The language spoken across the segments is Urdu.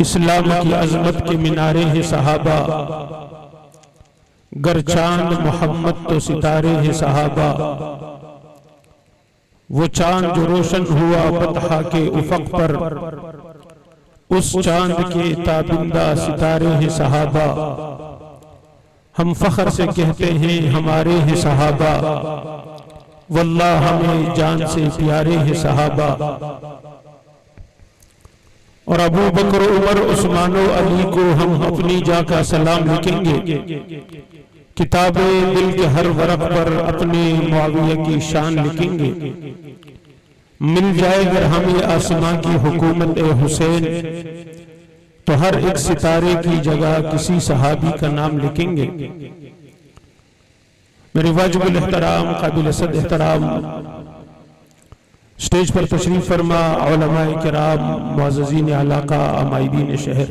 اسلام کی عظمت کے مینارے ہیں صحابہ، گر چاند محمد تو ستارے ہیں صحابہ، وہ چاند جو روشن ہوا بطحا کے افق پر، اس چاند کے تابندہ ستارے ہیں صحابہ، ہم فخر سے کہتے ہیں ہمارے ہیں صحابہ، واللہ ہمیں جان سے پیارے ہیں صحابہ۔ اور ابو بکر عمر عثمان و علی کو ہم اپنی جا کا سلام لکھیں گے، کتاب دل کے ہر ورق پر اپنے معاویہ کی شان لکھیں گے۔ مل جائے گر ہمیں آسمان کی حکومت اے حسین، تو ہر ایک ستارے کی جگہ کسی صحابی کا نام لکھیں گے۔ میرے واجب الاحترام قابل صد احترام سٹیج پر تشریف فرما علماء کرام، معززین علاقہ، عمائدین شہر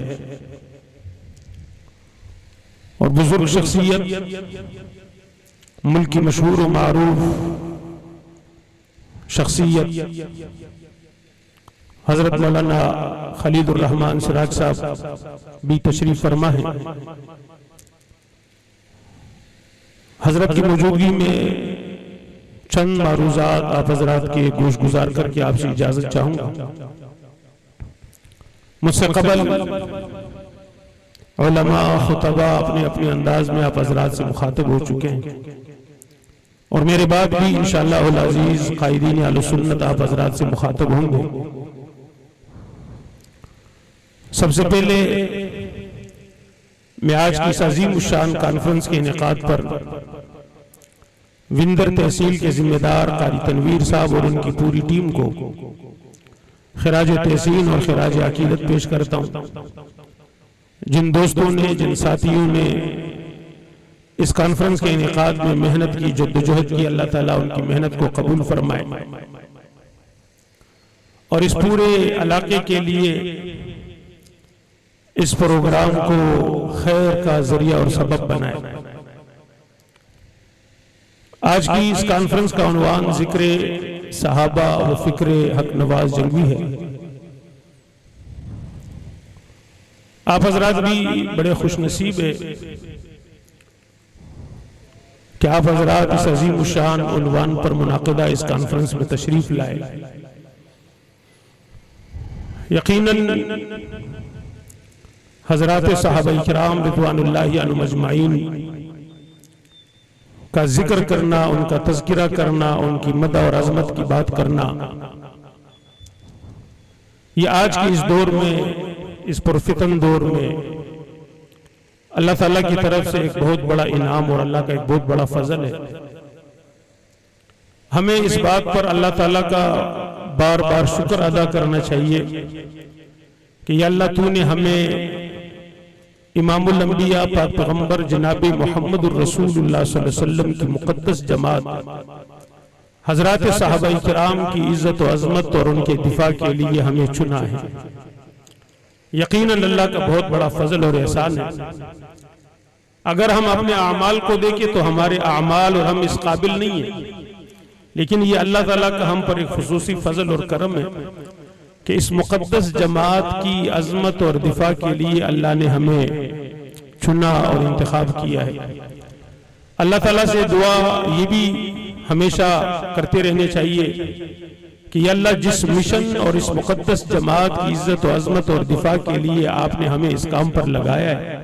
اور بزرگ شخصیت، ملک کی مشہور و معروف شخصیت حضرت مولانا خلید الرحمن سراج صاحب بھی تشریف فرما ہے۔ حضرت کی موجودگی میں چند معروضات آپ حضرات کے گوش گزار کر کے آپ سے اجازت چاہوں گا۔ مجھ سے قبل علماء خطبہ اپنے اپنے انداز میں آپ حضرات سے مخاطب ہو چکے ہیں، اور میرے بعد بھی انشاءاللہ العزیز قائدین اہل سنت آپ حضرات سے مخاطب ہوں گے۔ سب سے پہلے میں آج کی اس عظیم الشان کانفرنس کے انعقاد پر وندر تحصیل کے ذمہ دار قاری تنویر صاحب اور ان کی پوری ٹیم کو خراج تحسین اور خراج عقیدت پیش کرتا ہوں۔ جن دوستوں نے، جن ساتھیوں نے اس کانفرنس کے انعقاد میں محنت کی، جدوجہد کی، اللہ تعالیٰ ان کی محنت کو قبول فرمائے، اور اس پورے علاقے کے لیے اس پروگرام کو خیر کا ذریعہ اور سبب بنائے۔ آج کی اس کانفرنس کا عنوان ذکر صحابہ و فکر حق نواز جنگوی ہے۔ آپ حضرات بھی بڑے خوش نصیب ہے کہ آپ حضرات اس عظیم الشان عنوان پر منعقدہ اس کانفرنس میں تشریف لائے۔ یقیناً حضرات صحابہ کرام رضوان اللہ عنہم اجمعین کا ذکر کرنا، ان کا تذکرہ کرنا، ان کی مدح اور عظمت کی بات کرنا، یہ آج کی اس دور میں، اس پرفتن دور میں اللہ تعالیٰ کی طرف سے ایک بہت بڑا انعام اور اللہ کا ایک بہت بڑا فضل ہے۔ ہمیں اس بات پر اللہ تعالیٰ کا بار بار شکر ادا کرنا چاہیے کہ یا اللہ تو نے ہمیں امام الانبیاء پاک پیغمبر جناب محمد الرسول اللہ صلی اللہ علیہ وسلم کی مقدس جماعت حضرات صحابہ کرام کی عزت و عظمت اور ان کے دفاع کے لیے ہمیں چنا ہے۔ یقیناً اللہ کا بہت بڑا فضل اور احسان ہے۔ اگر ہم اپنے اعمال کو دیکھیں تو ہمارے اعمال اور ہم اس قابل نہیں ہیں، لیکن یہ اللہ تعالیٰ کا ہم پر ایک خصوصی فضل اور کرم ہے کہ اس مقدس جماعت کی عظمت اور دفاع کے لیے اللہ نے ہمیں چنا اور انتخاب کیا ہے۔ اللہ تعالیٰ سے دعا یہ بھی ہمیشہ کرتے رہنے چاہیے کہ یا اللہ جس مشن اور اس مقدس جماعت کی عزت و عظمت اور دفاع کے لیے آپ نے ہمیں اس کام پر لگایا ہے،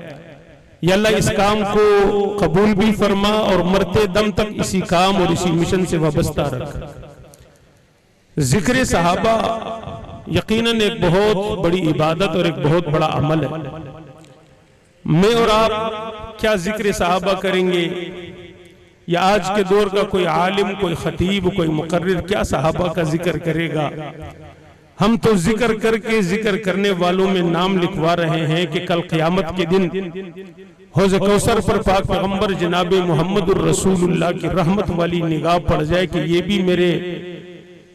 یا اللہ اس کام کو قبول بھی فرما اور مرتے دم تک اسی کام اور اسی مشن سے وابستہ رکھ۔ ذکر صحابہ یقیناً ایک بہت بڑی عبادت اور ایک بہت بڑا عمل ہے۔ میں اور آپ کیا ذکر صحابہ کریں گے، یا آج کے دور کا کوئی عالم، کوئی خطیب، کوئی مقرر کیا صحابہ کا ذکر کرے گا؟ ہم تو ذکر کر کے ذکر کرنے والوں میں نام لکھوا رہے ہیں کہ کل قیامت کے دن حوض کوثر پر پاک پیغمبر جناب محمد الرسول اللہ کی رحمت والی نگاہ پڑ جائے کہ یہ بھی میرے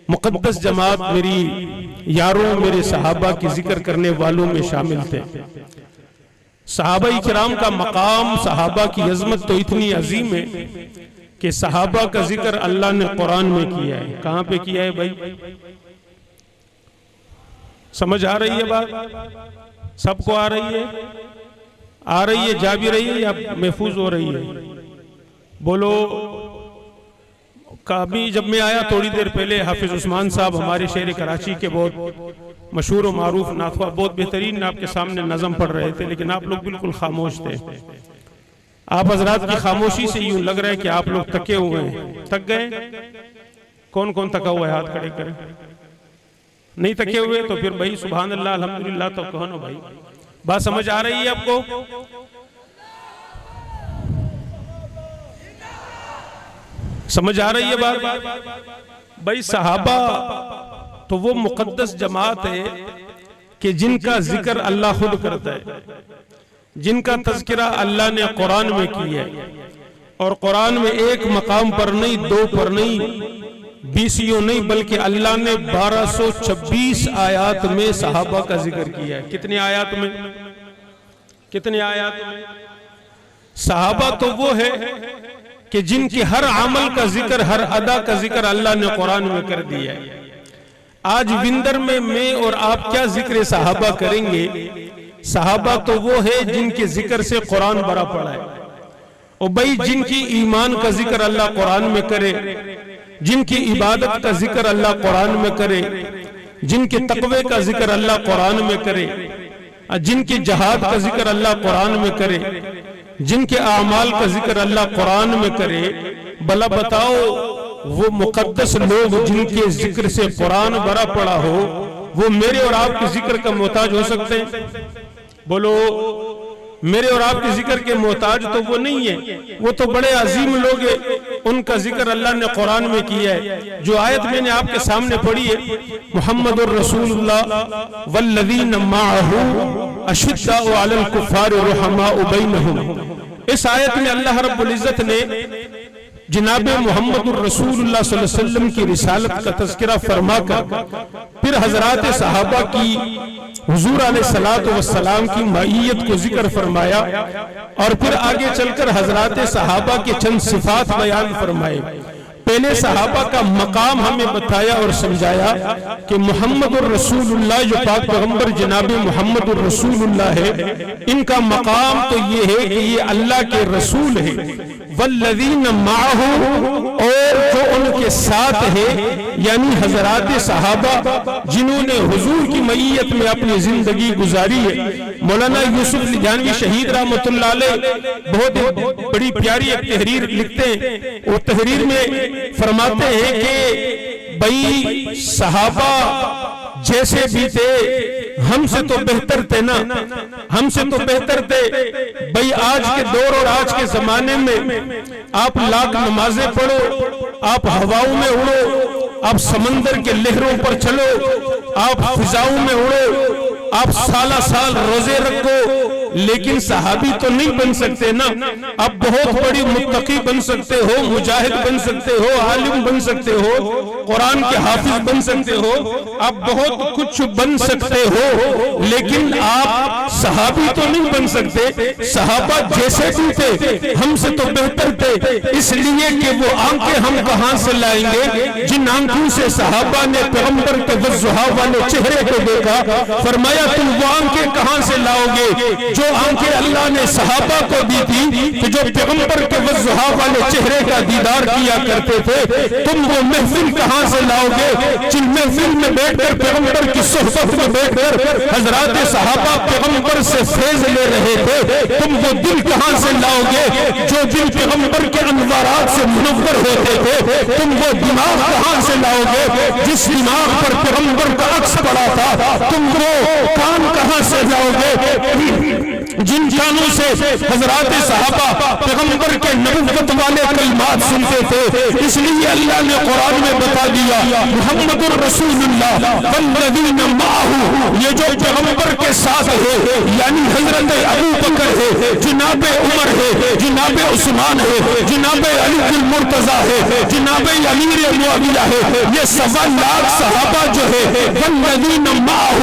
مقدس جماعت، میری یاروں، میرے صحابہ کی ذکر کرنے والوں میں شامل تھے۔ صحابہ کرام کا مقام، صحابہ کی عظمت تو اتنی عظیم ہے کہ صحابہ کا ذکر اللہ نے قرآن میں کیا ہے۔ کہاں پہ کیا ہے بھائی؟ سمجھ آ رہی ہے بات؟ سب کو آ رہی ہے جا بھی رہی ہے یا محفوظ ہو رہی ہے؟ بولو۔ کبھی جب میں آیا تھوڑی دیر پہلے حافظ عثمان صاحب ہمارے شہر کراچی کے بہت مشہور و معروف ناخواہ بہت بہترین آپ کے سامنے نظم پڑھ رہے تھے، لیکن آپ لوگ بالکل خاموش تھے۔ آپ حضرات کی خاموشی سے یوں لگ رہا ہے کہ آپ لوگ تکے ہوئے ہیں۔ تک گئے؟ کون کون تکا ہوا ہے؟ ہاتھ کھڑے کریں۔ نہیں تکے ہوئے تو پھر بھائی سبحان اللہ الحمدللہ تو کہو نا بھائی۔ بات سمجھ آ رہی ہے آپ کو؟ سمجھ آ رہی ہے بات؟ بھائی صحابہ تو وہ مقدس جماعت ہے کہ جن کا ذکر اللہ خود کرتا ہے، جن کا تذکرہ اللہ نے قرآن میں کیا ہے، اور قرآن میں ایک مقام پر نہیں، دو پر نہیں، 20 نہیں، بلکہ اللہ نے 1226 آیات میں صحابہ کا ذکر کیا ہے۔ کتنی آیات میں؟ کتنی آیات میں؟ صحابہ تو وہ ہے کہ جن کی ہر عمل کا ذکر، ہر ادا کا ذکر اللہ نے قرآن میں کر دیا ہے۔ آج وندر میں اور آپ کیا ذکر صحابہ کریں گے؟ صحابہ تو وہ ہے جن کے ذکر سے قرآن بھرا پڑا ہے۔ اور بھائی جن کی ایمان کا ذکر اللہ قرآن میں کرے، جن کی عبادت کا ذکر اللہ قرآن میں کرے، جن کے تقوی کا ذکر اللہ قرآن میں کرے، جن کے جہاد کا ذکر اللہ قرآن میں کرے، جن کے اعمال کا ذکر اللہ قرآن میں کرے، بھلا بتاؤ وہ مقدس لوگ جن کے ذکر سے قرآن بھرا پڑا ہو، وہ میرے اور آپ کے ذکر کا محتاج ہو سکتے ہیں؟ بولو۔ میرے اور آپ کے ذکر کے محتاج تو وہ نہیں ہے، وہ تو بڑے عظیم لوگ ہیں، ان کا ذکر اللہ نے قرآن میں کیا ہے۔ جو آیت میں نے آپ کے سامنے پڑھی ہے، محمد الرسول اللہ والذین معہ اشداء علی الکفار رحماء بینہم، اس آیت میں اللہ رب العزت نے جناب محمد الرسول اللہ صلی اللہ علیہ وسلم کی رسالت کا تذکرہ فرما کر پھر حضرات صحابہ کی حضور علیہ السلام کی معیت کو ذکر فرمایا، اور پھر آگے چل کر حضرات صحابہ کے چند صفات بیان فرمائے۔ پہلے صحابہ کا مقام ہمیں بتایا اور سمجھایا کہ محمد الرسول اللہ جو پاک پیغمبر جناب محمد الرسول اللہ ہے، ان کا مقام تو یہ ہے کہ یہ اللہ کے رسول ہے، والذین معہ، اور جو ان کے ساتھ ہے یعنی حضرات صحابہ جنہوں نے حضور کی معیت میں اپنی زندگی گزاری ہے۔ مولانا یوسف لدھیانوی شہید رحمت اللہ علیہ بہت بڑی پیاری ایک تحریر لکھتے ہیں، وہ تحریر میں فرماتے ہیں کہ بھئی صحابہ جیسے بھی تھے ہم سے تو بہتر تھے نا، ہم سے تو بہتر تھے۔ بھئی آج کے دور اور آج کے زمانے میں آپ لاکھ نمازیں پڑھو، آپ ہواؤں میں اڑو، آپ سمندر کے لہروں پر چلو، آپ فضاؤں میں اڑو، آپ سالہ سال روزے رکھو، لیکن صحابی تو نہیں بن سکتے نا۔ آپ بہت بڑی متقی بن سکتے ہو، مجاہد بن سکتے ہو، عالم بن سکتے ہو، قرآن کے حافظ بن سکتے ہو، آپ بہت کچھ بن سکتے ہو، لیکن آپ صحابی تو نہیں بن سکتے۔ صحابہ جیسے بھی تھے ہم سے تو بہتر تھے، اس لیے کہ وہ آنکھیں ہم کہاں سے لائیں گے جن آنکھوں سے صحابہ نے پیغمبر کے وضحا والے چہرے کو دیکھا۔ فرمایا تم وہ آنکھیں کہاں سے لاؤ گے جو آنکھیں اللہ نے صحابہ کو دی تھی کہ جو پیغمبر کے وضحا والے چہرے کا دیدار کیا کرتے تھے؟ تم وہ محفل کہاں سے لاؤ گے جن محفل میں بیٹھ کر پیغمبر کی صحبت میں بیٹھ کر حضرات صحابہ پیغمبر سے فیض لے رہے تھے؟ تم وہ دل کہاں سے لاؤ گے جو دل پیغمبر کے انوارات سے منور ہوتے تھے؟ تم وہ دماغ کہاں سے لاؤ گے جس دماغ پر پیغمبر کا عکس پڑا تھا؟ تم وہ کان کہاں سے لاؤ گے جن کانوں سے حضرات صحابہ پیغمبر کے نبوت والے کلمات سنتے تھے؟ اس لیے اللہ نے قرآن میں بتا دیا محمد الرسول اللہ والذین معہ، یہ جو پیغمبر کے ساتھ ہے یعنی حضرت ابو بکر ہے، جناب عمر ہے، جناب عثمان ہے، جناب علی المرتضیٰ ہے، جناب امیر معاویہ ہے، یہ 1.25 لاکھ صحابہ جو ہے والذین معہ،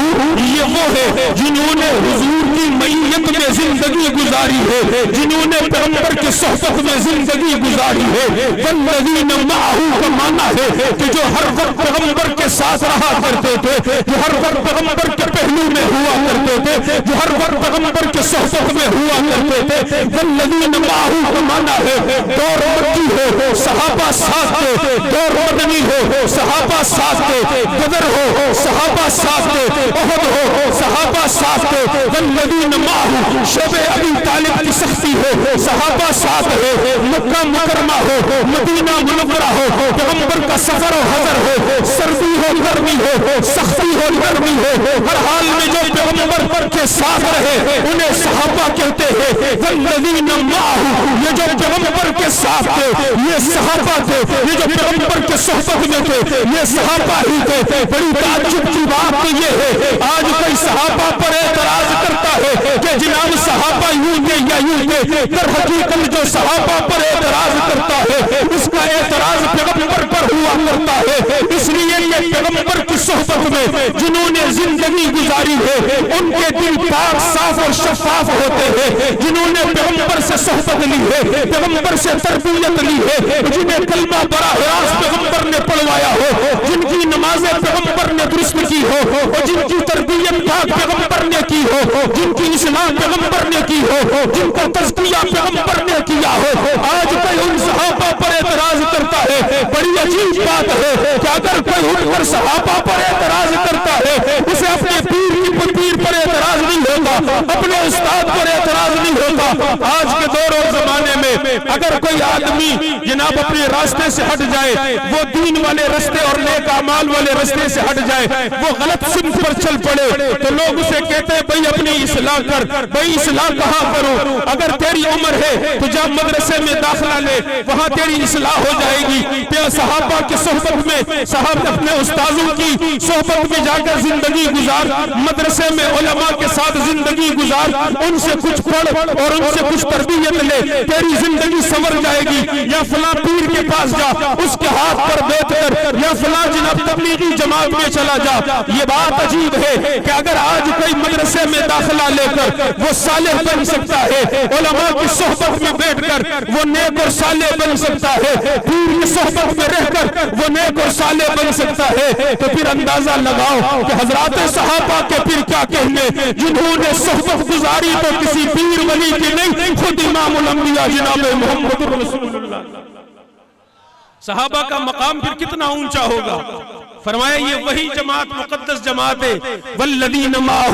یہ وہ ہے جنہوں نے حضور کی معیت میں زندگی گزاری گزاری ہے، جنہوں نے پیغمبر کی صحبت میں زندگی گزاری ہے۔ والذین معہ کا معنی ہے کہ جو ہر وقت پیغمبر کے ساتھ رہا کرتے تھے، جو ہر وقت پیغمبر کے پہلو میں ہوا کرتے تھے، جو ہر وقت پیغمبر کے صحبت میں ہوا کرتے تھے۔ والذین معہ کا معنی ہے دور مکی ہو صحابہ ساتھ تھے، دور مدنی ہو صحابہ ساتھ تھے، بدر ہو صحابہ ساتھ تھے، احد ہو صحابہ ساتھ تھے۔ والذین معہ شب ابی طالب کی سختی ہو صحابہ ساتھ ہے، مکہ مکرمہ ہو مدینہ منورہ ہو، پیغمبر کا سفر و حضر ہو، سردی ہو گرمی ہو، سختی ہو گرمی ہو، ہر حال میں جو پیغمبر کے ساتھ رہے انہیں صحابہ کہتے ہیں۔ والذین معہ یہ جو پیغمبر کے ساتھ تھے یہ صحابہ تھے، یہ جو پیغمبر کے صحبت میں تھے یہ صحابہ ہی تھے۔ بڑی تعجب کی بات یہ ہے آج کوئی صحابہ پر اعتراض کرتا ہے کہ جناب صحابہ یوں تھے یا یوں تھے، در حقیقت جو صحابہ پر اعتراض کرتا ہے اس کا اعتراض پیغمبر پر ہوا کرتا ہے، اس لیے یہ پیغمبر کی صحبت میں جنہوں نے زندگی گزاری ہے ان کے دل پاک صاف اور شفاف ہوتے ہیں، جنہوں نے پیغمبر سے صحبت لی ہے، پیغمبر سے تربیت لی ہے، جنہیں کلمہ براہ راست پیغمبر نے پڑھوایا ہو، جن کی نمازیں پیغمبر نے درست کی ہو، اور جن کی تربیت پاک پیغمبر نے کی ہو، جن کی اصلاح پیغمبر نے کی ہو، جن کا تزکیہ پیغمبر نے کیا ہو، آج کوئی ان صحابہ پر اعتراض کرتا ہے۔ بڑی عجیب بات ہے کہ اگر کوئی ان پر صحابہ پر اعتراض کرتا ہے اسے اپنے پیر پر اعتراض نہیں ہوتا، اپنے استاد پر اعتراض نہیں ہوتا۔ آج کے دور اور زمانے میں اگر کوئی آدمی جناب اپنے راستے سے ہٹ جائے، وہ دین والے راستے اور نیک اعمال والے راستے سے ہٹ جائے، وہ غلط سمت پر چل پڑے تو لوگ اسے کہتے ہیں بھئی اپنی اصلاح کر، بھئی اصلاح کہاں کرو، اگر تیری عمر ہے تو جا مدرسے میں داخلہ لے، وہاں تیری اصلاح ہو جائے گی۔ صحابہ کی صحبت میں، صحابہ اپنے استاذوں کی صحبت میں جا کر زندگی گزار، مدرسے میں علماء کے ساتھ زندگی گزار، ان سے کچھ پڑھ اور ان سے کچھ تربیت لے، تیری زندگی سنور جائے گی۔ یا فلاں پیر کے پاس جا، اس کے ہاتھ پر بیٹھ کر، یا فلاں جناب تبلیغی جماعت میں چلا جا۔ یہ بات عجیب ہے کہ اگر آج کوئی مدرسے میں داخلہ لے کر وہ صالح بن سکتا ہے، علماء کی صحبت میں بیٹھ کر وہ نیک اور صالح بن سکتا ہے، پیر کی صحبت میں رہ کر وہ نیک اور صالح بن سکتا ہے، تو پھر اندازہ لگاؤ کہ حضرات صحابہ کے پھر کیا کہنے، جنہوں نے صحبت گزاری تو کسی پیر ولی کی نہیں، خود امام الانبیاء جناب محمد رسول اللہ۔ صحابہ کا مقام پھر کتنا اونچا ہوگا۔ فرمایا یہ وہی جماعت مقدس جماعت ہے والذین معہ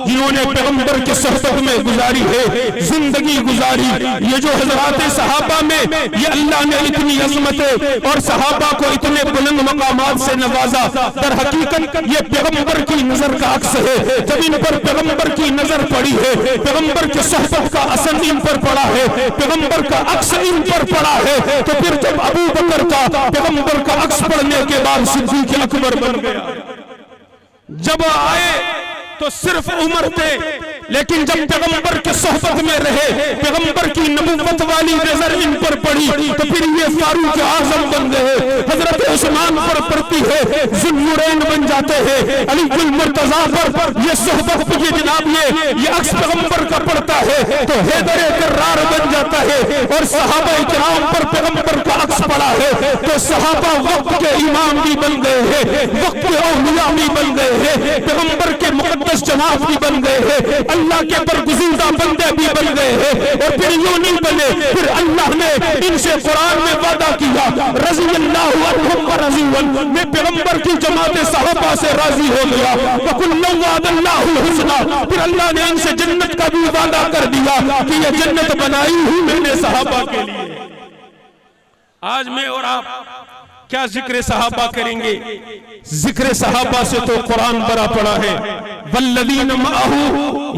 جنہوں نے پیغمبر کے صحبت میں گزاری ہے، زندگی گزاری۔ یہ جو حضرات صحابہ میں یہ اللہ نے اتنی عظمت اور صحابہ کو اتنے بلند مقامات سے نوازا، در حقیقت یہ پیغمبر کی نظر کا عکس ہے۔ جب ان پر پیغمبر کی نظر پڑی ہے، پیغمبر کے صحبت کا اثر ان پر پڑا ہے، پیغمبر کا عکس ان پر پڑا ہے، تو پھر جب ابو بکر کا پیغمبر کا عکس پڑھنے کے بعد صدیق اکبر بن گیا۔ جب آئے تو صرف عمر تھے، لیکن جب پیغمبر کے صحبت میں رہے، پیغمبر کی نبوت والی نظر ان پر پڑی تو پھر یہ فاروق اعظم بن گئے، حضرت عثمان پر پڑتی ہے ذو النورین بن جاتے ہیں، علی المرتضیٰ پر یہ صحبت یہ جناب یہ عکس پیغمبر کا پڑتا ہے تو حیدر کرار بن جاتا ہے، اور صحابہ کرام پر پیغمبر کا عکس پڑا ہے تو صحابہ وقت کے امام بھی بن گئے ہیں، وقت کے اولیاء بھی بن گئے ہیں، پیغمبر کے مقدس جماعت بھی بن گئے ہیں، اللہ کے برگزیدہ بندے بھی بن گئے ہیں۔ اور پھر یوں نہیں بنے، پھر اللہ نے ان سے قرآن میں وعدہ کیا رضی اللہ عنہم ورضوا عنہ، میں پیغمبر کی جماعت صحابہ سے راضی ہو گیا، وَكُلًّا وَعَدَ اللَّهُ الْحُسْنَى، پھر اللہ نے ان سے جنت کا بھی وعدہ کر دیا کہ یہ جنت بنائی ہی میں نے صحابہ کے لیے۔ آج میں اور آپ کیا ذکر صحابہ کریں گے؟ ذکر صحابہ سے تو قرآن بھرا پڑا ہے۔ والذین معہ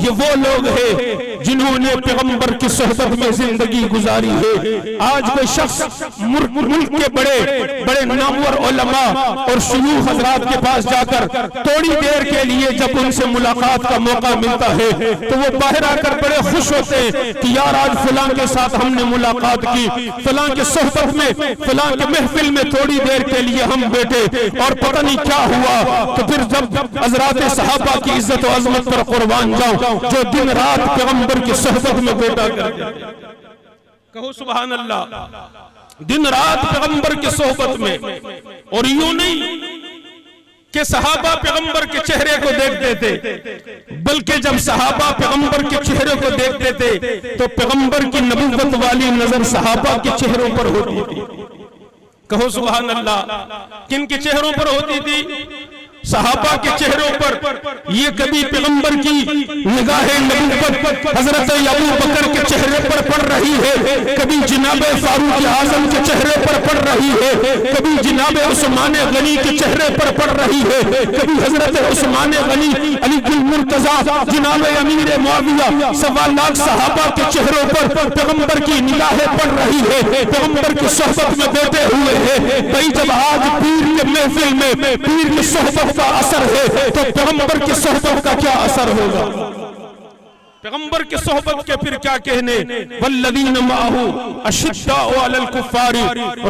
یہ وہ لوگ ہیں جنہوں نے پیغمبر کی صحبت میں زندگی گزاری ہے۔ آج کوئی شخص ملک کے بڑے نامور علماء اور شیوخ حضرات کے پاس جا کر تھوڑی دیر کے لیے جب ان سے ملاقات کا موقع ملتا ہے تو وہ باہر آ کر بڑے خوش ہوتے ہیں کہ یار آج فلاں کے ساتھ ہم نے ملاقات کی، فلاں کے صحبت میں، فلاں کے محفل میں تھوڑی دیر کے لیے ہم بیٹھے اور پتہ نہیں کیا ہوا، تو پھر جب حضرات صحابہ کی عزت و عظمت پر قربان جاؤں جو دن رات پیغمبر کی صحبت میں بیٹھا کرتے، کہو سبحان اللہ، دن رات پیغمبر کی صحبت میں۔ اور یوں نہیں کہ صحابہ پیغمبر کے چہرے کو دیکھتے تھے، بلکہ جب صحابہ پیغمبر کے چہرے کو دیکھتے تھے تو پیغمبر کی نبوت والی نظر صحابہ کے چہروں پر ہوتی تھی۔ کہو سبحان اللہ، کن کے چہروں پر ہوتی تھی؟ صحابہ کے چہروں پر۔ یہ کبھی پیغمبر کی نگاہ نبوت حضرت ابو بکر کے چہرے پر پڑ رہی ہے، کبھی جناب فاروق اعظم کے چہرے پر پڑ رہی ہے، کبھی جناب عثمان غنی کے چہرے پر پڑ رہی ہے، کبھی حضرت عثمان غنی علی المرتضیٰ جناب امیر معاویہ 1.25 لاکھ صحابہ کے چہروں پر پیغمبر کی نگاہیں پڑ رہی ہے، پیغمبر کی صحبت میں بیٹھے ہوئے ہیں۔ بھائی جب آج پیر کے محفل میں پیر کی صحبت کا اثر ہے تو پیغمبر کی صحبت کا کیا اثر ہوگا؟ پیغمبر کے صحبت کے پھر کیا کہنے؟ والذین معہ اشداء علی الکفار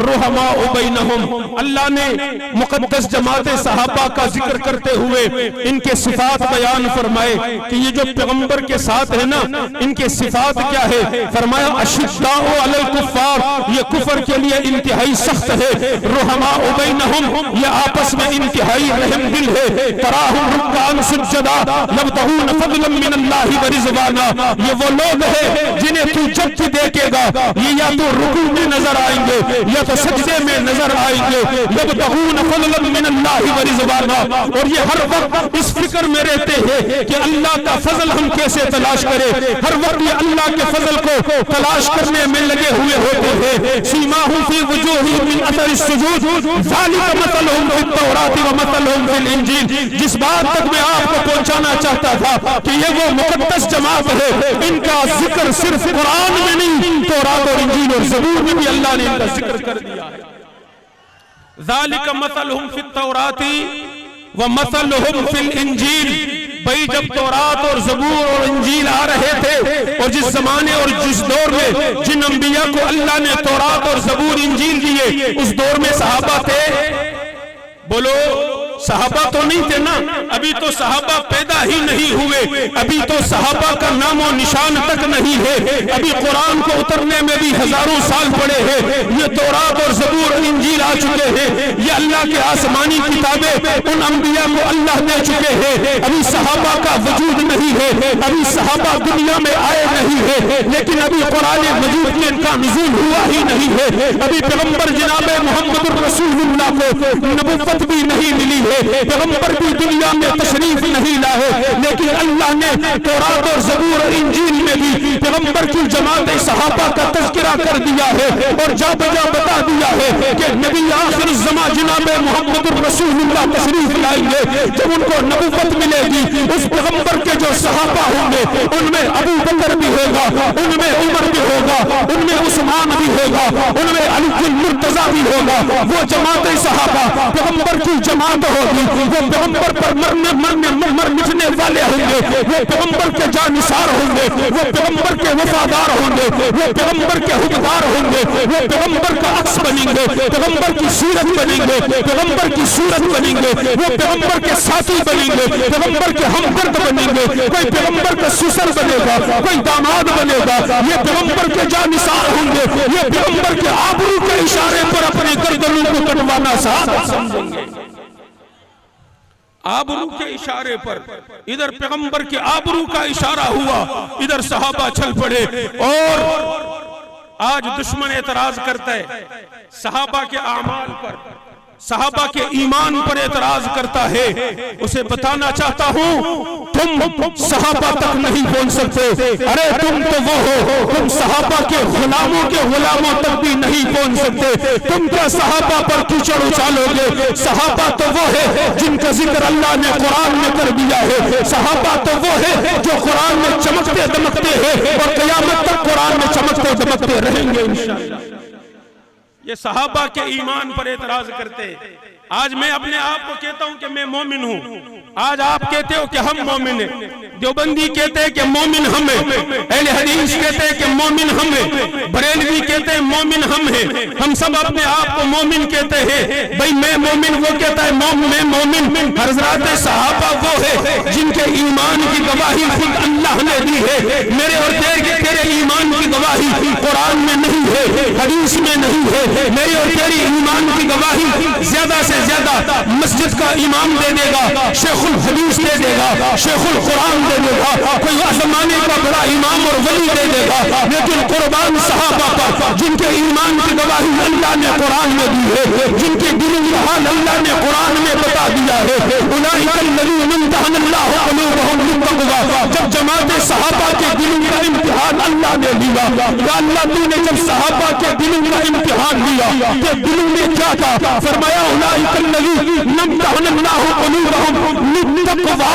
رحماء بینہم۔ اللہ نے مقدس جماعت صحابہ کا ذکر کرتے ہوئے ان کے صفات بیان فرمائے کہ یہ جو پیغمبر کے ساتھ ہے نا، ان کے صفات کیا ہے؟ فرمایا اشداء علی الکفار، یہ کفر کے لیے انتہائی سخت ہے، رحماء بینہم، یہ آپس میں انتہائی رحم دل ہے، تراہم رکعا سجدا یبتغون فضلا من اللہ ورضوانا۔ یہ وہ لوگ ہیں جنہیں تو جب بھی دیکھے گا یہ یا تو رکوع میں نظر آئیں گے یا تو سجدے میں نظر آئیں گے، یبتغون فضلا من اللہ ورضوانا، اور یہ ہر وقت اس فکر میں رہتے ہیں کہ اللہ کا فضل ہم کیسے تلاش کرے، ہر وقت یہ اللہ کے فضل کو تلاش کرنے میں لگے ہوئے ہوتے ہیں۔ سیماہم فی وجوہہم من اثر السجود ذالک مثلہم فی التوراۃ ومثلہم فی الانجیل۔ جس بات تک میں آپ کو پہنچانا چاہتا تھا کہ یہ وہ مقدس جماعت ہے، ان کا ذکر صرف قرآن میں نہیں، تورات اور انجیل اور زبور میں بھی اللہ نے ان کا ذکر کر دیا ہے۔ ذالک مثلہم فی التوراۃ ومثلہم فی الانجیل۔ بھئی جب تورات اور زبور اور انجیل آ رہے تھے اور جس زمانے اور جس دور میں جن انبیاء کو اللہ نے تورات اور زبور انجیل دیے اس دور میں صحابہ تھے؟ بولو صحابہ تو نہیں تھے نا، ابھی تو صحابہ پیدا ہی نہیں ہوئے، ابھی تو صحابہ کا نام و نشان تک نہیں ہے، ابھی قرآن کو اترنے میں بھی ہزاروں سال پڑے ہیں۔ یہ تورات اور زبور اور انجیل آ چکے ہیں، یہ اللہ کے آسمانی کتابیں ان انبیاء کو اللہ دے چکے ہیں، ابھی صحابہ کا وجود نہیں ہے، ابھی صحابہ دنیا میں آئے نہیں ہے، لیکن ابھی قرآن مجید میں ان کا نزول ہوا ہی نہیں ہے، ابھی پیغمبر جناب محمد الرسول اللہ کو نبوت بھی نہیں ملی ہے، پیغمبر بھی دنیا میں تشریف نہیں لائے، لیکن اللہ نے تورات اور زبور اور انجیل میں بھی پیغمبر کی جماعت صحابہ کا تذکرہ کر دیا ہے اور جا بجا بتا دیا ہے کہ نبی آخر الزمان جناب محمد الرسول اللہ تشریف لائیں گے، جب ان کو نبوت ملے گی اس پیغمبر کے جو صحابہ ہوں گے ان میں ابو بکر بھی ہوگا، ان میں عمر بھی ہوگا، ان میں عثمان بھی ہوگا، ان میں علی المرتضیٰ بھی ہوگا۔ وہ جماعت صحابہ پیغمبر کی جماعت ہوگی، وہ پیغمبر پر مر مٹنے والے ہوں گے، وہ پیغمبر کے جانثار ہوں گے، وہ پیغمبر کے وفادار ہوں گے، وہ پیغمبر کے حکمران ہوں گے، وہ پیغمبر کا عکس بنیں گے، پیغمبر کی صورت بنیں گے، پیغمبر کی صورت بنیں گے، وہ پیغمبر کے ساتھی بنیں گے، پیغمبر کے ہمدرد بنیں گے، کوئی پیغمبر کا سسر بنے گا، کوئی داماد بنے گا، یہ پیغمبر کے جانثار ہوں گے، یہ پیغمبر کے آبرو کے اشارے پر اپنے گردنوں کو کٹوانا سعادت سمجھیں گے۔ آبرو کے اشارے پر ادھر پیغمبر کے آبرو کا اشارہ ہوا، ادھر صحابہ چھل پڑے، اور آج دشمن اعتراض کرتا ہے صحابہ کے اعمال پر، صحابہ کے ایمان پر اعتراض کرتا ہے۔ اسے بتانا چاہتا ہوں تم صحابہ تک نہیں پہنچ سکتے، ارے تم تو وہ ہو، تم صحابہ کے غلاموں تک بھی نہیں پہنچ سکتے، تم کیا صحابہ پر کیچڑ اچالو گے؟ صحابہ تو وہ ہے جن کا ذکر اللہ نے قرآن میں کر دیا ہے، صحابہ تو وہ ہے جو قرآن میں چمکتے دمکتے ہیں اور قیامت تک قرآن میں چمکتے دمکتے رہیں گے انشاءاللہ۔ یہ صحابہ کے ایمان پر اعتراض کرتے، آج میں اپنے آپ کو کہتا ہوں کہ میں مومن ہوں، آج آپ کہتے ہو کہ ہم مومن ہیں، دیوبندی کہتے ہیں کہ مومن ہم ہیں، اہل حدیث کہتے ہیں کہ مومن ہم ہیں، بریلوی کہتے ہیں مومن ہم ہیں، ہم سب اپنے آپ کو مومن کہتے ہیں۔ بھئی میں مومن، وہ کہتا ہے میں مومن۔ حضرات صحابہ وہ ہے جن کے ایمان کی گواہی خود اللہ نے دی ہے۔ میرے اور تیرے ایمان کی گواہی قرآن میں نہیں ہے، حدیث میں نہیں ہے۔ میری اور تیری ایمان کی گواہی زیادہ سے زیادہ مسجد کا امام دے دے گا، شیخ الحدیث دے دے گا، شیخ القرآن دے دے گا، کوئی زمانے کا بڑا امام اور ولی دے دے گا، لیکن قربان صحابہ پر جن کے ایمان کی گواہی اللہ نے قرآن میں دی ہے، جن کے دلوں کا حال اللہ نے قرآن میں بتا دیا ہے۔ اولئک الذین امتحن اللہ قلوبہم للتقویٰ، جب جماعت صحابہ کے دلوں کا امتحان اللہ نے لیا، یا اللہ تو نے جب صحابہ کے دلوں کا امتحان لیا کہ دلوں میں کیا تھا، فرمایا اولئک الذین امتحن اللہ قلوبہم للتقویٰ،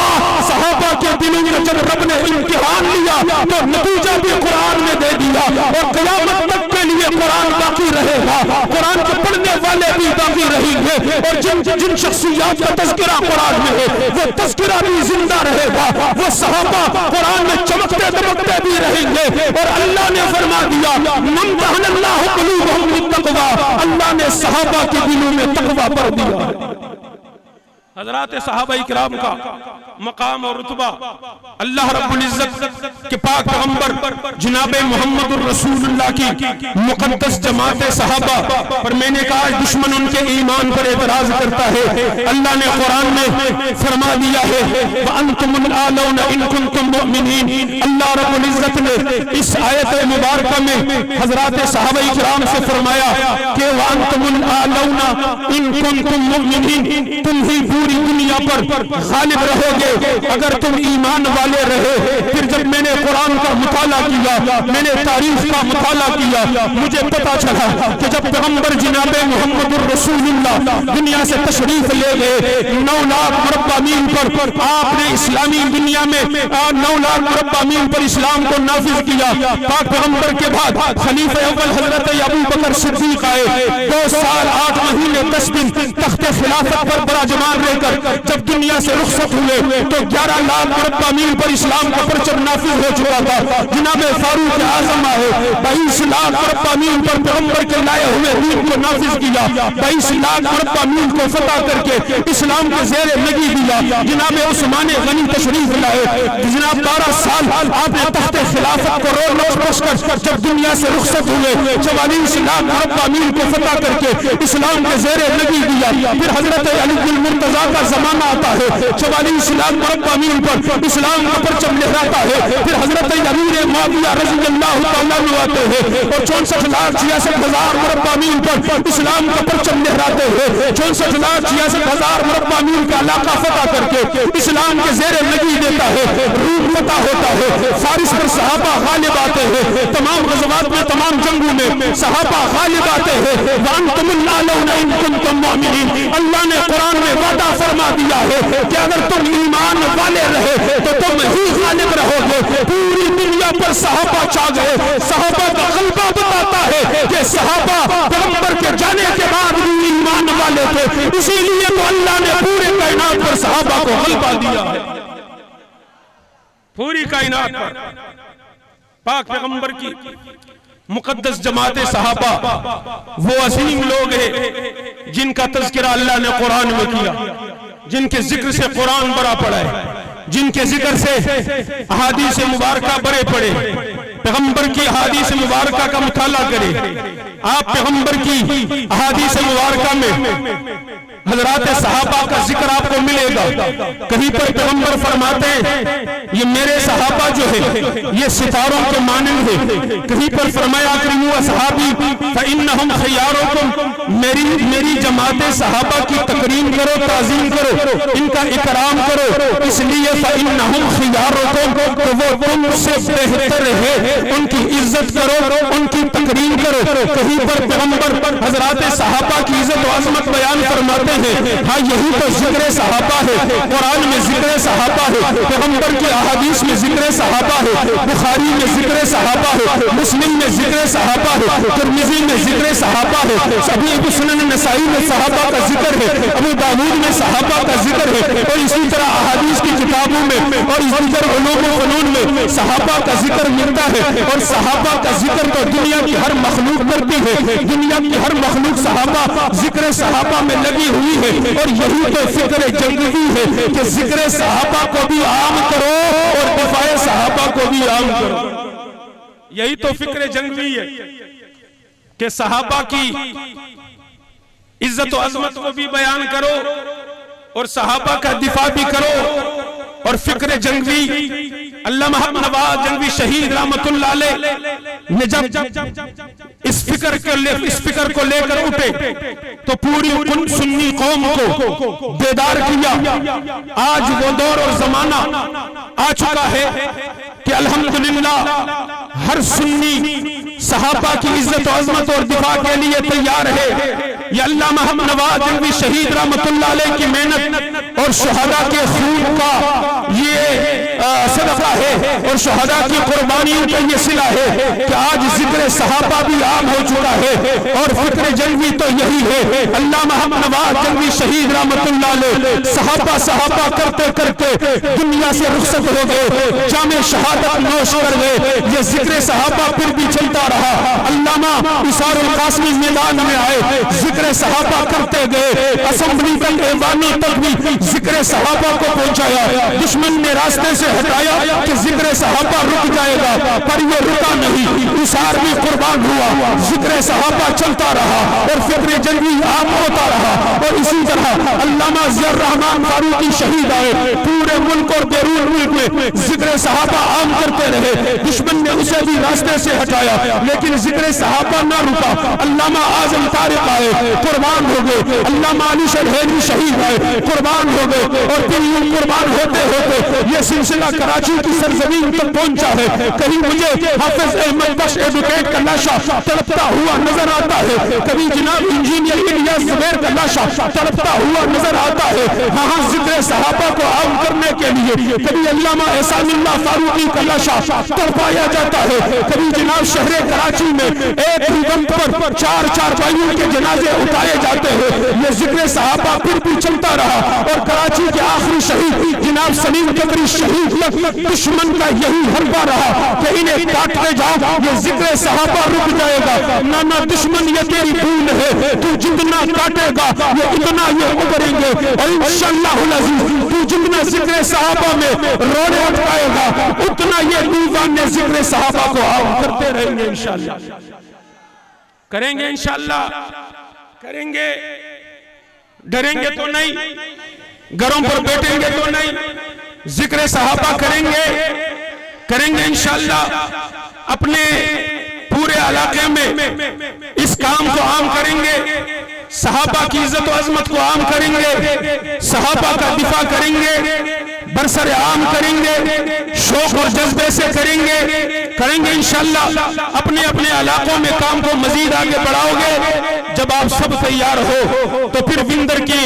صحابہ کے دلوں میں جب رب نے امتحان لیا تو نتیجہ بھی قرآن نے دے دیا، اور قیامت تک کے لیے قرآن باقی رہے گا، قرآن کے پڑھنے والے بھی باقی رہیں گے، اور جن شخصیات کا تذکرہ قرآن میں ہے وہ تذکرہ بھی زندہ رہے گا، وہ صحابہ قرآن میں چمکتے دمکتے بھی رہیں گے۔ اور اللہ نے فرما دیا امتحن اللہ قلوبہم للتقویٰ، اللہ نے صحابہ کے دلوں میں تقویٰ بھر دیا۔ حضرات صحابہ اکرام کا مقام اور رتبہ اللہ رب العزت کے پاک پیغمبر جناب محمد الرسول اللہ کی مقدس جماعت صحابہ پر میں نے کہا دشمن ان کے ایمان پر اعتراض کرتا ہے، اللہ نے قرآن میں فرما دیا ہے وَأَنْتُمُ الْأَعْلَوْنَ إِن كُنتُم مُؤْمِنِينَ۔ اللہ رب العزت نے اس آیت مبارکہ میں حضرات صحابہ اکرام سے فرمایا کہ وَأَنْتُمُ الْأَعْلَوْنَ إِن كُنتُم مُؤْمِنِينَ، تم ہی پوری دنیا پر غالب رہو گے اگر تم ایمان والے رہے۔ پھر جب میں نے قرآن کا مطالعہ کیا، میں نے تاریخ کا مطالعہ کیا، مجھے پتا چلا کہ جب پیغمبر جناب محمد الرسول اللہ دنیا سے تشریف لے گئے 9 لاکھ مربع میل پر آپ نے اسلامی دنیا میں 9 لاکھ مربع میل پر اسلام کو نافذ کیا۔ پاک پیغمبر کے بعد خلیفہ اول حضرت ابو بکر صدیق آئے، 2 سال 8 مہینے 10 دن تخت خلافت پر براجمان رہ کر جب دنیا سے رخصت ہوئے تو 11 لاکھ مربع میل پر اسلام کا پرچم نافذ ہو چکا تھا۔ جناب فاروق اعظم آئے، 22 لاکھ مربع میل پر پیغمبر کے لائے ہوئے دین کو نافذ کیا، 22 لاکھ مربع میل کو فتح کر کے اسلام کے زیر لگی دیا۔ جناب عثمان غنی تشریف لائے، جناب 12 سال آپ نے تخت خلافت کو رول بخش کر جب دنیا سے رخصت ہوئے 44 لاکھ مربع میل کو فتح کر کے اسلام کے زیر لگی دیا۔ پھر حضرت علی المرتضیٰ کا زمانہ آتا ہے، 44 لاکھ مربع میل پر اسلام کا پرچم لہراتا ہے۔ پھر حضرت امیر معاویہ رضی اللہ تعالیٰ عنہ آتے ہیں اور 64 لاکھ 66 ہزار مربع میل پر اسلام کا پرچم لہراتے ہیں، 64 لاکھ 66 ہزار مربع میل کا علاقہ فتح کر کے اسلام کے زیر لگی دیتا ہے۔ روم فتح ہوتا ہے، فارس پر صحابہ غالب آتے ہیں، تمام غزوات میں تمام جنگوں میں صحابہ غالب آتے ہیں۔ وَأَنْتُمُ الْأَعْلَوْنَ إِن كُنتُم مُؤْمِنِينَ، اللہ نے قرآن میں وعدہ فرما دیا ہے کہ اگر تم ایمان والے رہے تو تم ہی غالب رہو گے۔ پوری دنیا پر صحابہ چھا گئے، صحابہ کا غلبہ بتاتا ہے کہ صحابہ پیغمبر کے جانے کے بعد بھی ایمان والے تھے، اسی لیے تو اللہ نے پورے کائنات پر صحابہ کو غلبہ دیا ہے۔ پوری کائنات پر پاک پیغمبر کی مقدس جماعت صحابہ وہ عظیم لوگ ہیں جن کا تذکرہ اللہ نے قرآن میں کیا، جن کے ذکر سے قرآن بڑا پڑا ہے، جن کے ذکر سے احادیث مبارکہ بڑے پڑے۔ پیغمبر کی احادیث مبارکہ کا مطالعہ کریں، آپ پیغمبر کی احادیث مبارکہ میں حضرات صحابہ کا ذکر آپ کو ملے گا۔ کہیں پر پیغمبر فرماتے ہیں یہ میرے صحابہ جو ہے یہ ستاروں کے مانند ہے، کہیں پر فرمایا اکرموا اصحابی فإنہم خیارکم، میری جماعت صحابہ کی تکریم کرو، تعظیم کرو، ان کا اکرام کرو، اس لیے فإنہم خیارکم، تو وہ تم سے بہتر ہے، ان کی عزت کرو، ان کی تکریم کرو۔ کہیں پر پیغمبر حضرات صحابہ کی عزت و عظمت بیان فرماتے ہیں ہاں یہی تو ذکر صحابہ ہے۔ قرآن میں ذکر صحابہ ہے، پیغمبر کی احادیث میں ذکر صحابہ ہے، بخاری میں ذکر صحابہ ہے، مسلم میں ذکر صحابہ ہے، ترمذی میں ذکر صحابہ ہے، ابو سنن نسائی میں صحابہ کا ذکر ہے، ابو داؤد میں صحابہ کا ذکر ہے، اور اسی طرح احادیث کی کتابوں میں اور اسی طرح علوم و فنون میں صحابہ کا ذکر ملتا ہے۔ اور صحابہ کا ذکر تو دنیا کی ہر مخلوق کرتی ہے، دنیا کی ہر مخلوق صحابہ ذکر صحابہ میں لگی ہوئی ہے، اور یہی تو فکر جنگی ہے کہ ذکر صحابہ کو بھی عام کرو اور دفاع صحابہ کو بھی عام کرو۔ یہی تو فکر جنگی ہے کہ صحابہ کی عزت و عظمت کو بھی بیان کرو اور صحابہ کا دفاع بھی کرو۔ اور فکر جنگی علامہ محمد نواز جنگی شہید رحمت اللہ علیہ نے جب اس فکر کو لے کر اٹھے تو پوری سنی قوم کو بیدار کیا۔ آج وہ دور اور زمانہ آ چکا ہے کہ الحمدللہ ہر سنی صحابہ کی عزت و عظمت اور دفاع کے لیے تیار ہے۔ یہ علامہ محمد نواز جنگی شہید رحمت اللہ علیہ کی محنت اور شہداء کے خون کا یہ صدقہ ہے، اور شہداء کی قربانیوں کا یہ صلہ ہے کہ آج ذکر صحابہ بھی عام ہو چکا ہے۔ اور فکر جنگی تو یہی ہے، علامہ محمد نواز جنگی شہید رحمت اللہ علیہ صحابہ کرتے کرتے دنیا سے رخصت ہو گئے، جام شہادت نوش کر گئے۔ یہ ذکر صحابہ پھر بھی چلتا رہا۔ علامہ اسار القاسمی میدان میں آئے، ذکر صحابہ کرتے گئے، اسمبلی تک ایوانوں تک بھی ذکر صحابہ کو پہنچایا۔ دشمن نے راستے سے ہٹایا کہ ذکر صحابہ رک جائے گا، پر یہ رکا نہیں، اسار بھی قربان ہوا، ذکر صحابہ چلتا رہا اور فکر جنگی عام ہوتا رہا۔ اور اسی طرح علامہ ضیاء الرحمن فاروقی شہید آئے، پورے ملک اور بیرون ملک میں ذکر صحابہ عام کرتے رہے۔ دشمن نے اسے بھی راستے سے ہٹایا لیکن ذکر صحابہ نہ رکا۔ علامہ اعظم طارق آئے، قربان ہو گئے، علامہ علی شرحیلی شہید آئے، قربان ہو گئے، اور پھر یوں قربان ہوتے ہوتے یہ سلسلہ کراچی کی سرزمین تک پہنچا ہے۔ کہیں مجھے حافظ احمد بخش ایڈوکیٹ کا لاشا تڑپتا ہوا نظر آتا ہے، کبھی جناب انجینئر الیاس زبیر کا لاشا تڑپتا ہوا نظر آتا ہے۔ وہاں ذکر صحابہ کو عام کرنے کے لیے کبھی علامہ احسان اللہ فاروقی کا لاشا تڑپایا جاتا ہے، کبھی جناب شہر کراچی میں ایک ہی وقت پر چار بھائیوں کے جنازے اٹھائے جاتے ہیں۔ یہ ذکر صحابہ پھر بھی چلتا رہا، اور کراچی کے آخری شہید جناب سلیم قدری شہید تک دشمن کا یہی حربہ رہا کہ انہیں کاٹتے جاؤ، یہ ذکر صحابہ رک جائے گا۔ نانا دشمن یہ تیری بھول ہے، تو جتنا کاٹے گا یہ اتنا یہ ابھریں گے، اور انشاءاللہ العزیز تو جتنا ذکر صحابہ میں روڑے اٹھائے گا اتنا یہ دیوان نے ذکر صحابہ کو عام کرتے رہیں گے۔ انشاءاللہ کریں گے، انشاءاللہ کریں گے، ڈریں گے تو نہیں، گھروں پر بیٹھیں گے تو نہیں، ذکر صحابہ کریں گے انشاءاللہ۔ اپنے پورے علاقے میں اس کام کو عام کریں گے، صحابہ کی عزت و عظمت کو عام کریں گے، صحابہ کا دفاع کریں گے، برسر عام کریں گے، شوق اور جذبے سے کریں گے انشاءاللہ۔ اپنے اپنے علاقوں میں کام کو مزید آگے بڑھاؤ گے۔ جب آپ سب تیار ہو تو پھر وندر کی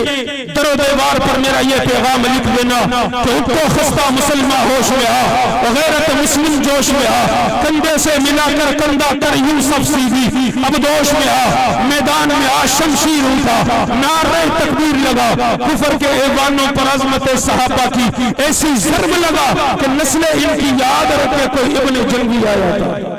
در و دیوار پر میرا یہ پیغام لکھ دینا کہ اٹھو خستہ مسلمہ ہوش میں آ، غیرت مسلم جوش میں آ، کندھے سے ملا کر کندھا کر یوسف سیدھی، اب دوش میں آ، میدان میں آ شمشیر اٹھا، نعرہ تکبیر لگا، کفر کے ایوانوں پر عظمت صحابہ کی ایسی ضرب لگا کہ نسل ان کی یاد رکھے کوئی ابن جنگی آیا تھا۔